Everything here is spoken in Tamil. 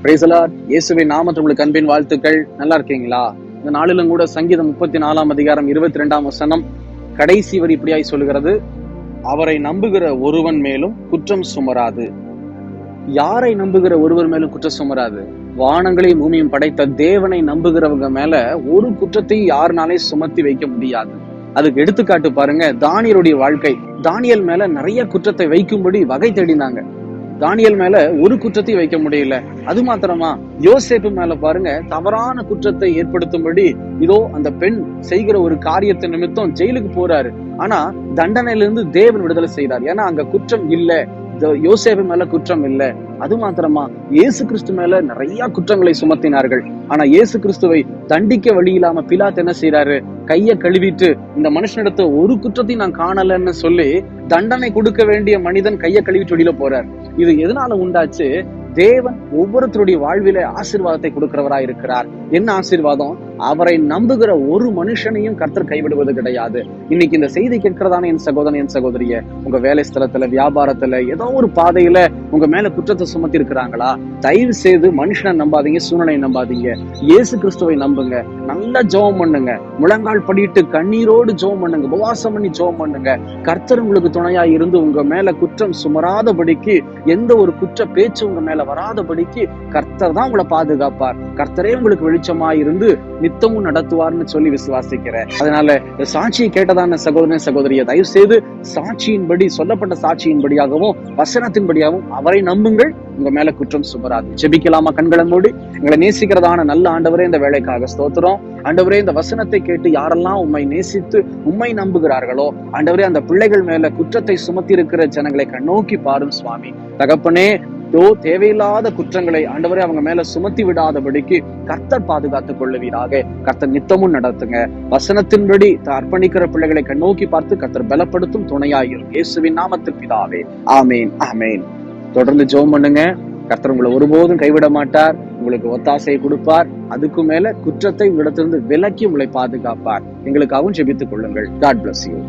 Praise the Lord. இயேசுவின் நாமத்தில் உங்களுக்கு அன்பின் வாழ்த்துக்கள். நல்லா இருக்கீங்களா? இந்த நாளிலும் கூட சங்கீதம் 34 அதிகாரம் 22 வசனம் கடைசி வரி இப்படியாய் சொல்லுகிறது, அவரை நம்புகிற ஒருவன் மேலும் குற்றம் சுமராது. யாரை நம்புகிற ஒருவர் மேலும் குற்றம் சுமராது? வானங்களையும் பூமியும் படைத்த தேவனை நம்புகிறவங்க மேல ஒரு குற்றத்தையும் யாருனாலே சுமத்தி வைக்க முடியாது. அதுக்கு எடுத்துக்காட்டு பாருங்க, தானியேலுடைய வாழ்க்கை. தானியேல் மேல நிறைய குற்றத்தை வைக்கும்படி வகை தேடினாங்க. தானியேல் மேல ஒரு குற்றத்தையும் வைக்க முடியல. அது மாத்திரமா, யோசேப்பு மேல பாருங்க, தவறான குற்றத்தை ஏற்படுத்தும்படி இதோ அந்த பெண் செய்கிற ஒரு காரியத்தை நிமித்தம் ஜெயிலுக்கு போறாரு. ஆனா தண்டனையிலிருந்து தேவன் விடுதலை செய்றார். ஏன்னா அங்க குற்றம் இல்ல, யோசேப்பு மேல குற்றம் இல்ல. அது மாத்திரமா, இயேசு கிறிஸ்து மேல நிறைய குற்றங்களை சுமத்தினார்கள். ஆனா இயேசு கிறிஸ்துவை தண்டிக்க வழி இல்லாம பிலாத்து என்ன செய்யறாரு? கைய கழுவிட்டு, இந்த மனுஷனிடத்த ஒரு குற்றத்தையும் நான் காணலன்னு சொல்லி தண்டனை கொடுக்க வேண்டிய மனிதன் கைய கழுவிட்டு வெளியில போறார். இது எதனால உண்டாச்சு? தேவன் ஒவ்வொருத்தருடைய வாழ்வில ஆசீர்வாதத்தை கொடுக்கிறவராய் இருக்கிறார். என்ன ஆசீர்வாதம்? அவரை நம்புகிற ஒரு மனுஷனையும் கர்த்தர் கைவிடுவது கிடையாது. இன்னைக்கு இந்த செய்தி கேட்கிறதான என் சகோதரன், என் சகோதரிய, உங்க வேலை ஸ்தலத்துல, வியாபாரத்துல, ஏதோ ஒரு பாதையில உங்க மேல குற்றத்தை சுமத்தி இருக்கிறாங்களா? தயவு செய்து மனுஷனை நம்பாதீங்க, சூழ்நிலையை நம்பாதீங்க. இயேசு கிறிஸ்துவை நம்புங்க. நல்லா ஜெபம் பண்ணுங்க. முழங்கால் படிட்டு கண்ணீரோடு ஜெபம் பண்ணுங்க. உபவாசம் பண்ணி ஜெபம் பண்ணுங்க. கர்த்தர் உங்களுக்கு துணையா இருந்து உங்க மேல குற்றம் சுமராதபடிக்கு, எந்த ஒரு குற்ற பேச்சு உங்க மேல வராதபடிக்கு கர்த்தர் தான் உங்களை பாதுகாப்பார். கர்த்தரே உங்களுக்கு வெளிச்சமா இருந்து நித்தமும் நடத்துவார்னு சொல்லி விசுவாசிக்கிறேன். அதனால சாட்சியை கேட்டதான சகோதரன், சகோதரிய, தயவு செய்து சாட்சியின்படி, சொல்லப்பட்ட சாட்சியின்படியாகவும் வசனத்தின்படியாகவும் அவரை நம்புங்கள். உங்க மேல குற்றம் சுமராது. ஜெபிக்கலாமா? கண்களை மூடி. எங்களை நேசிக்கிறதான நல்ல ஆண்டவரே, இந்த வேலைக்காக ஸ்தோத்திரம். ஆண்டவரே, இந்த வசனத்தை கேட்டு யாரெல்லாம் உம்மை நேசித்து உம்மை நம்புகிறார்களோ, ஆண்டவரே, அந்த பிள்ளைகள் மேல குற்றத்தை சுமத்தி இருக்கிற ஜனங்களை கண்ணோக்கி பாரும் சுவாமி. தகப்பனே, தேவையில்லாத குற்றங்களை ஆண்டவரே அவங்க மேல சுமத்தி விடாதபடிக்கு கர்த்தர் பாதுகாத்துக் கொள்ளுவீராக. கர்த்தர் நித்தமும் நடத்துங்க. வசனத்தின்படி அர்ப்பணிக்கிற பிள்ளைகளை கண்ணோக்கி பார்த்து கர்த்தர் பலப்படுத்தும் துணையாயிரும். இயேசுவின் நாமத்தில் பிதாவே, ஆமேன், ஆமேன். தொடர்ந்து ஜெபம் பண்ணுங்க. கர்த்தர் உங்களை ஒருபோதும் கைவிட மாட்டார். உங்களுக்கு ஒத்தாசையை கொடுப்பார். அதுக்கு மேல குற்றத்தை உங்களிடத்திலிருந்து விலக்கி உங்களை பாதுகாப்பார். எங்களுக்காகவும் ஜெபித்துக் கொள்ளுங்கள். God bless you.